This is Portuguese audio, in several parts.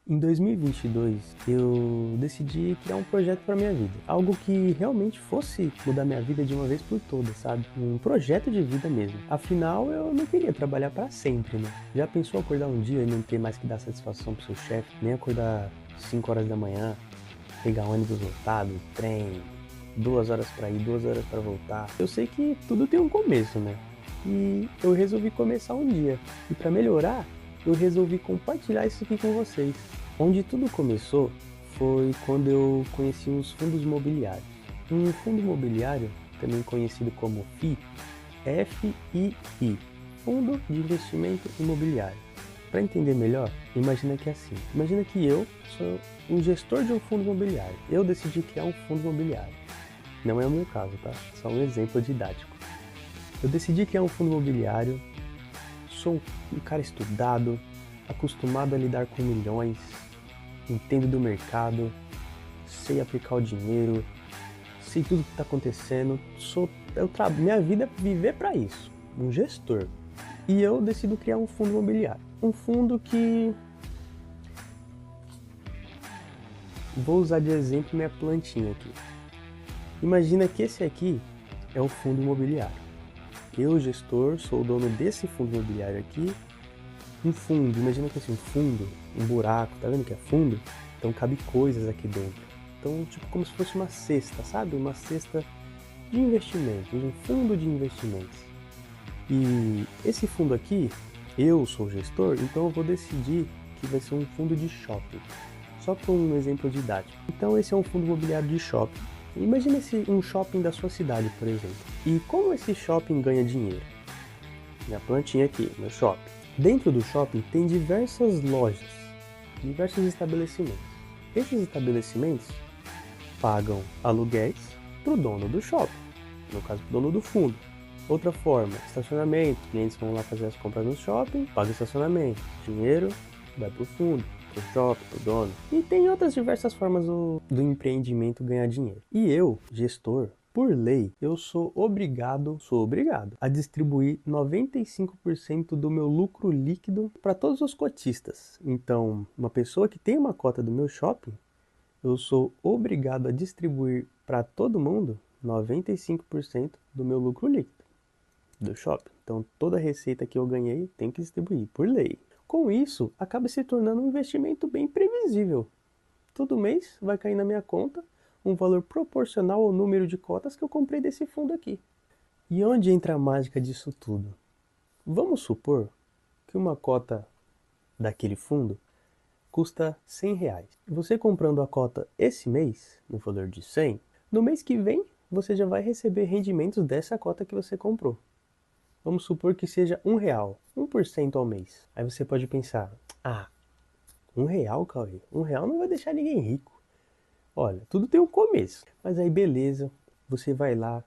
Em 2022, eu decidi criar um projeto para minha vida. Algo que realmente fosse mudar minha vida de uma vez por todas, sabe? Um projeto de vida mesmo. Afinal, eu não queria trabalhar para sempre, né? Já pensou acordar um dia e não ter mais que dar satisfação pro seu chefe? Nem acordar 5 horas da manhã, pegar ônibus lotado, trem, 2 horas para ir, 2 horas para voltar. Eu sei que tudo tem um começo, né? E eu resolvi começar um dia. E para melhorar, eu resolvi compartilhar isso aqui com vocês. Onde tudo começou foi quando eu conheci os fundos imobiliários. Um fundo imobiliário, também conhecido como FII, F-I-I, Fundo de Investimento Imobiliário. Para entender melhor, imagina que é assim. Imagina que eu sou um gestor de um fundo imobiliário. Eu decidi criar um fundo imobiliário. Não é o meu caso, tá? Só um exemplo didático. Eu decidi criar um fundo imobiliário. Sou um cara estudado, acostumado a lidar com milhões, entendo do mercado, sei aplicar o dinheiro, sei tudo que está acontecendo. Minha vida é viver para isso, um gestor. E eu decido criar um fundo imobiliário. Um fundo que... Vou usar de exemplo minha plantinha aqui. Imagina que esse aqui é o fundo imobiliário. Eu, gestor, sou o dono desse fundo imobiliário aqui. Um fundo, imagina que assim, um fundo, um buraco, tá vendo que é fundo? Então cabe coisas aqui dentro. Então, tipo, como se fosse uma cesta, sabe? Uma cesta de investimentos, um fundo de investimentos. E esse fundo aqui, eu sou o gestor, então eu vou decidir que vai ser um fundo de shopping. Só por um exemplo didático. Então esse é um fundo imobiliário de shopping. Imagina um shopping da sua cidade, por exemplo. E como esse shopping ganha dinheiro? Minha plantinha aqui, meu shopping. Dentro do shopping tem diversas lojas, diversos estabelecimentos. Esses estabelecimentos pagam aluguéis para o dono do shopping, no caso, para o dono do fundo. Outra forma, estacionamento. Clientes vão lá fazer as compras no shopping, pagam estacionamento. Dinheiro vai para o fundo, para o shopping, para o dono. E tem outras diversas formas do empreendimento ganhar dinheiro. E eu, gestor, por lei, eu sou obrigado a distribuir 95% do meu lucro líquido para todos os cotistas. Então, uma pessoa que tem uma cota do meu shopping, eu sou obrigado a distribuir para todo mundo 95% do meu lucro líquido do shopping. Então, toda a receita que eu ganhei tem que distribuir por lei. Com isso, acaba se tornando um investimento bem previsível. Todo mês vai cair na minha conta um valor proporcional ao número de cotas que eu comprei desse fundo aqui. E onde entra a mágica disso tudo? Vamos supor que uma cota daquele fundo custa R$ 100. Você comprando a cota esse mês, no valor de 100, no mês que vem você já vai receber rendimentos dessa cota que você comprou. Vamos supor que seja R$ 1, 1% ao mês. Aí você pode pensar, R$ 1, Cauê? R$ 1 não vai deixar ninguém rico. Olha, tudo tem um começo. Mas aí beleza, você vai lá,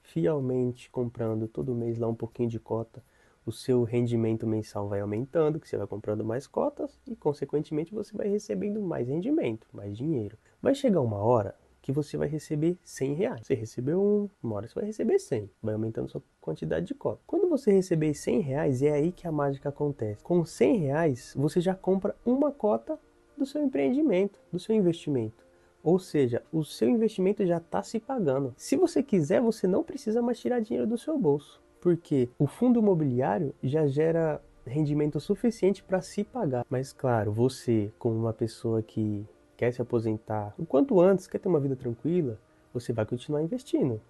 fielmente comprando todo mês lá um pouquinho de cota. O seu rendimento mensal vai aumentando, que você vai comprando mais cotas e consequentemente você vai recebendo mais rendimento, mais dinheiro. Vai chegar uma hora que você vai receber R$ 100. Você recebeu uma hora você vai receber 100, vai aumentando sua quantidade de cota. Quando você receber R$ 100, é aí que a mágica acontece. Com R$ 100 você já compra uma cota do seu empreendimento, do seu investimento. Ou seja, o seu investimento já está se pagando. Se você quiser, você não precisa mais tirar dinheiro do seu bolso, porque o fundo imobiliário já gera rendimento suficiente para se pagar. Mas claro, você, como uma pessoa que quer se aposentar o quanto antes, quer ter uma vida tranquila, você vai continuar investindo,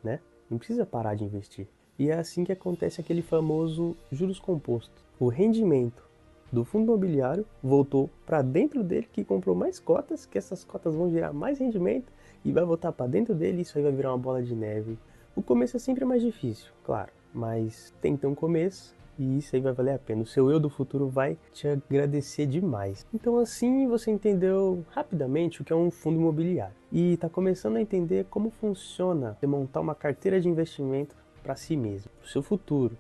né? Não precisa parar de investir. E é assim que acontece aquele famoso juros compostos. O rendimento do fundo imobiliário voltou para dentro dele, que comprou mais cotas, que essas cotas vão gerar mais rendimento e vai voltar para dentro dele, e isso aí vai virar uma bola de neve. O começo é sempre mais difícil, claro, mas tem que ter um começo e isso aí vai valer a pena. O seu eu do futuro vai te agradecer demais. Então assim você entendeu rapidamente o que é um fundo imobiliário e está começando a entender como funciona você montar uma carteira de investimento para si mesmo, para o seu futuro.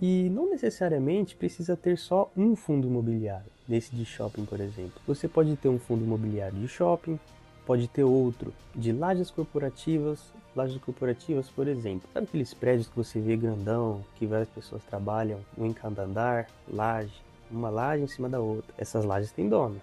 E não necessariamente precisa ter só um fundo imobiliário, nesse de shopping, por exemplo. Você pode ter um fundo imobiliário de shopping, pode ter outro de lajes corporativas. Lajes corporativas, por exemplo, sabe aqueles prédios que você vê grandão, que várias pessoas trabalham, um em cada andar, laje, uma laje em cima da outra. Essas lajes têm dono.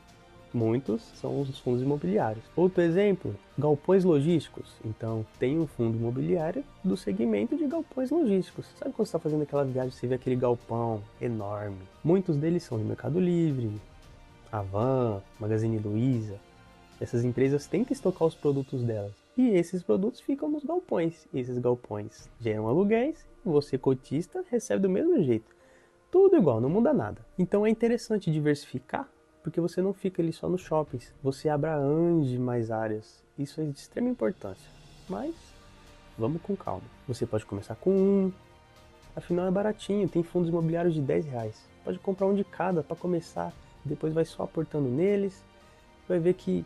Muitos são os fundos imobiliários. Outro exemplo, galpões logísticos. Então, tem um fundo imobiliário do segmento de galpões logísticos. Sabe quando você está fazendo aquela viagem, você vê aquele galpão enorme? Muitos deles são de Mercado Livre, Havan, Magazine Luiza. Essas empresas têm que estocar os produtos delas. E esses produtos ficam nos galpões. E esses galpões geram aluguéis, você cotista recebe do mesmo jeito. Tudo igual, não muda nada. Então é interessante diversificar, porque você não fica ali só nos shoppings. Você abrange mais áreas. Isso é de extrema importância. Mas vamos com calma. Você pode começar com um. Afinal é baratinho, tem fundos imobiliários de R$10. Pode comprar um de cada para começar. Depois vai só aportando neles. Vai ver que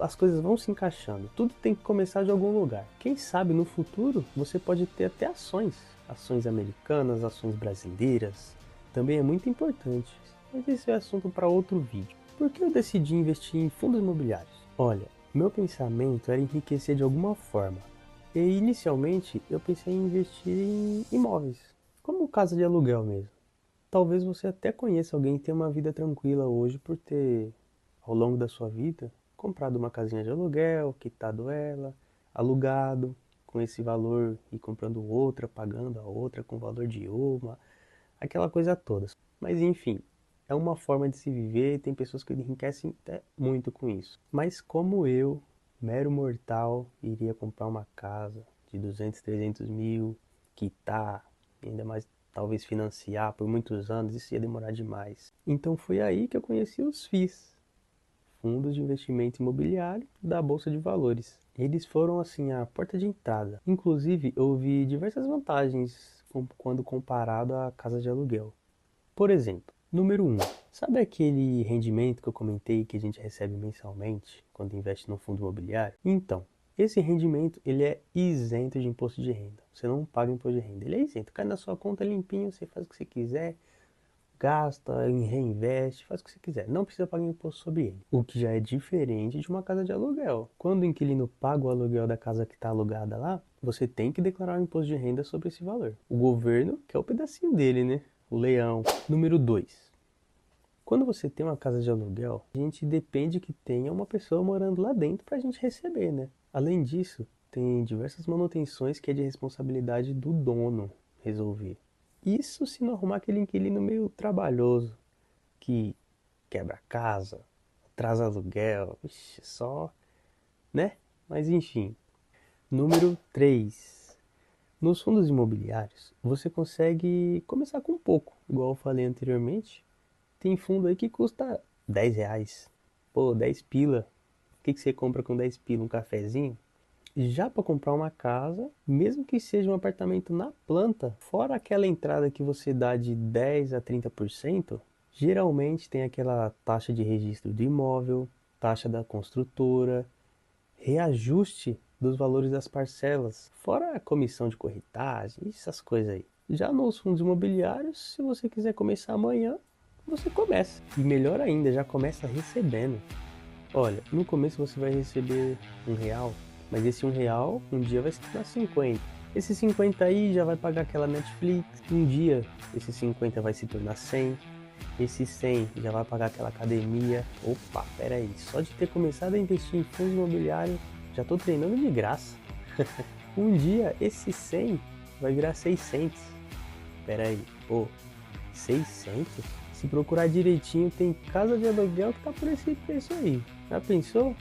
as coisas vão se encaixando. Tudo tem que começar de algum lugar. Quem sabe no futuro você pode ter até ações. Ações americanas, ações brasileiras. Também é muito importante. Mas esse é assunto para outro vídeo. Por que eu decidi investir em fundos imobiliários? Olha, meu pensamento era enriquecer de alguma forma. E inicialmente eu pensei em investir em imóveis, como casa de aluguel mesmo. Talvez você até conheça alguém que tem uma vida tranquila hoje por ter, ao longo da sua vida, comprado uma casinha de aluguel, quitado ela, alugado, com esse valor e comprando outra, pagando a outra com o valor de uma, aquela coisa toda. Mas enfim, é uma forma de se viver e tem pessoas que enriquecem até muito com isso. Mas como eu, mero mortal, iria comprar uma casa de 200, 300 mil, quitar, ainda mais talvez financiar por muitos anos, isso ia demorar demais. Então foi aí que eu conheci os FIIs, Fundos de Investimento Imobiliário da Bolsa de Valores. Eles foram assim a porta de entrada. Inclusive eu vi diversas vantagens quando comparado a casa de aluguel. Por exemplo, número 1. Sabe aquele rendimento que eu comentei que a gente recebe mensalmente quando investe no fundo imobiliário? Então, esse rendimento ele é isento de imposto de renda. Você não paga imposto de renda. Ele é isento. Cai na sua conta limpinho, você faz o que você quiser, gasta, reinveste, faz o que você quiser. Não precisa pagar imposto sobre ele. O que já é diferente de uma casa de aluguel. Quando o inquilino paga o aluguel da casa que está alugada lá, você tem que declarar um imposto de renda sobre esse valor. O governo quer o pedacinho dele, né? O leão. Número 2. Quando você tem uma casa de aluguel, a gente depende que tenha uma pessoa morando lá dentro para a gente receber, né? Além disso, tem diversas manutenções que é de responsabilidade do dono resolver. Isso se não arrumar aquele inquilino meio trabalhoso, que quebra a casa, atrasa aluguel, só, né? Mas enfim. Número 3. Nos fundos imobiliários, você consegue começar com pouco, igual eu falei anteriormente. Tem fundo aí que custa R$10. Pô, 10 pila. O que você compra com 10 pila? Um cafezinho? Já para comprar uma casa, mesmo que seja um apartamento na planta, fora aquela entrada que você dá de 10 a 30%, geralmente tem aquela taxa de registro do imóvel, taxa da construtora, reajuste dos valores das parcelas, fora a comissão de corretagem, essas coisas aí. Já nos fundos imobiliários, se você quiser começar amanhã, você começa. E melhor ainda, já começa recebendo. Olha, no começo você vai receber R$1, mas esse R$1 um dia vai se tornar 50. Esse 50 aí já vai pagar aquela Netflix. Um dia esse 50 vai se tornar 100. Esse 100 já vai pagar aquela academia. Opa, pera aí, só de ter começado a investir em fundos imobiliários, já tô treinando de graça. Um dia esse 100 vai virar 600. Pera aí, pô, 600? Se procurar direitinho, tem casa de aluguel que tá por esse preço aí. Já pensou?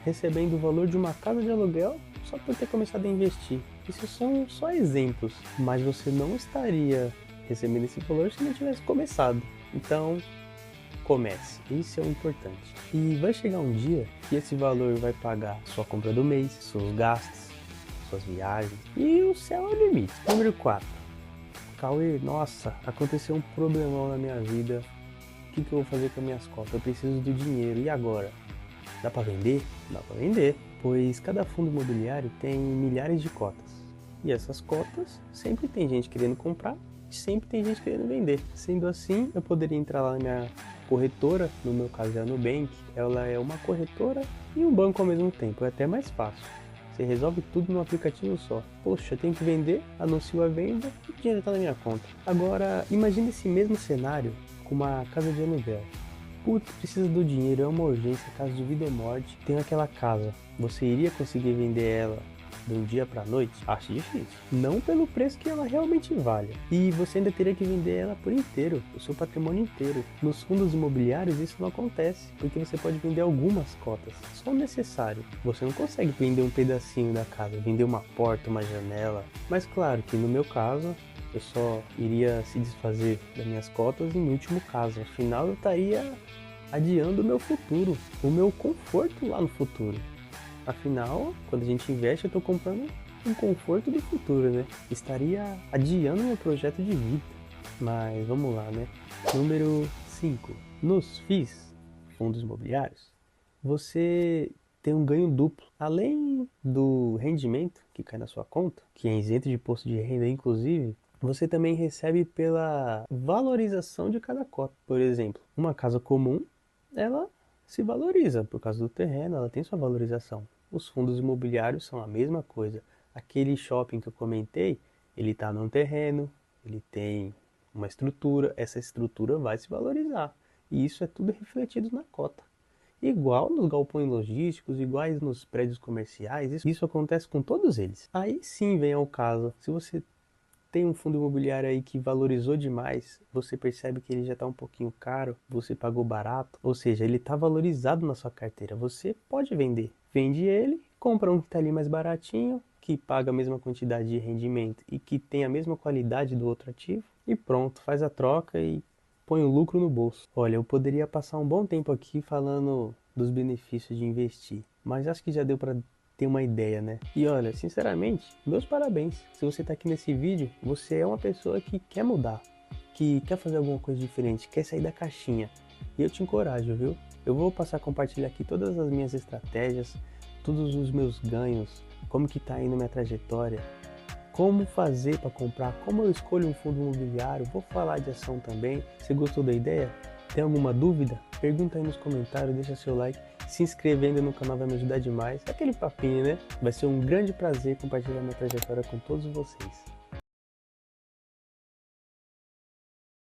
Recebendo o valor de uma casa de aluguel só por ter começado a investir. Isso são só exemplos, mas você não estaria recebendo esse valor se não tivesse começado. Então, comece. Isso é o importante. E vai chegar um dia que esse valor vai pagar sua compra do mês, seus gastos, suas viagens. E o céu é o limite. Número 4. Cauê, nossa, aconteceu um problemão na minha vida. O que eu vou fazer com as minhas cotas? Eu preciso do dinheiro. E agora? Dá para vender? Dá para vender, pois cada fundo imobiliário tem milhares de cotas. E essas cotas sempre tem gente querendo comprar e sempre tem gente querendo vender. Sendo assim, eu poderia entrar lá na minha corretora, no meu caso é a Nubank. Ela é uma corretora e um banco ao mesmo tempo, é até mais fácil. Você resolve tudo num aplicativo só. Poxa, eu tenho que vender, anuncio a venda e o dinheiro está na minha conta. Agora, imagine esse mesmo cenário com uma casa de aluguel. Putz, precisa do dinheiro, é uma urgência, caso de vida ou morte. Tem aquela casa, você iria conseguir vender ela de um dia para noite? Acho difícil. Não pelo preço que ela realmente vale. E você ainda teria que vender ela por inteiro, o seu patrimônio inteiro. Nos fundos imobiliários isso não acontece, porque você pode vender algumas cotas, só o necessário. Você não consegue vender um pedacinho da casa, vender uma porta, uma janela. Mas claro que no meu caso, eu só iria se desfazer das minhas cotas em último caso. Afinal, eu estaria adiando o meu futuro, o meu conforto lá no futuro. Afinal, quando a gente investe, eu estou comprando um conforto do futuro, né? Estaria adiando meu projeto de vida. Mas vamos lá, né? Número 5. Nos FIIs, fundos imobiliários, você tem um ganho duplo. Além do rendimento que cai na sua conta, que é isento de imposto de renda, inclusive, você também recebe pela valorização de cada cota. Por exemplo, uma casa comum, ela se valoriza por causa do terreno, ela tem sua valorização. Os fundos imobiliários são a mesma coisa. Aquele shopping que eu comentei, ele está num terreno, ele tem uma estrutura, essa estrutura vai se valorizar. E isso é tudo refletido na cota. Igual nos galpões logísticos, iguais nos prédios comerciais, isso acontece com todos eles. Aí sim vem ao caso, se você tem um fundo imobiliário aí que valorizou demais, você percebe que ele já está um pouquinho caro, você pagou barato, ou seja, ele está valorizado na sua carteira, você pode vender. Vende ele, compra um que está ali mais baratinho, que paga a mesma quantidade de rendimento e que tem a mesma qualidade do outro ativo, e pronto, faz a troca e põe o lucro no bolso. Olha, eu poderia passar um bom tempo aqui falando dos benefícios de investir, mas acho que já deu para ter uma ideia, né? E olha, sinceramente, meus parabéns. Se você tá aqui nesse vídeo, você é uma pessoa que quer mudar, que quer fazer alguma coisa diferente, quer sair da caixinha. E eu te encorajo, viu? Eu vou passar a compartilhar aqui todas as minhas estratégias, todos os meus ganhos, como que tá indo minha trajetória, como fazer para comprar, como eu escolho um fundo imobiliário, vou falar de ação também. Se gostou da ideia? Tem alguma dúvida? Pergunta aí nos comentários, deixa seu like, se inscreve ainda no canal vai me ajudar demais. É aquele papinho, né? Vai ser um grande prazer compartilhar minha trajetória com todos vocês.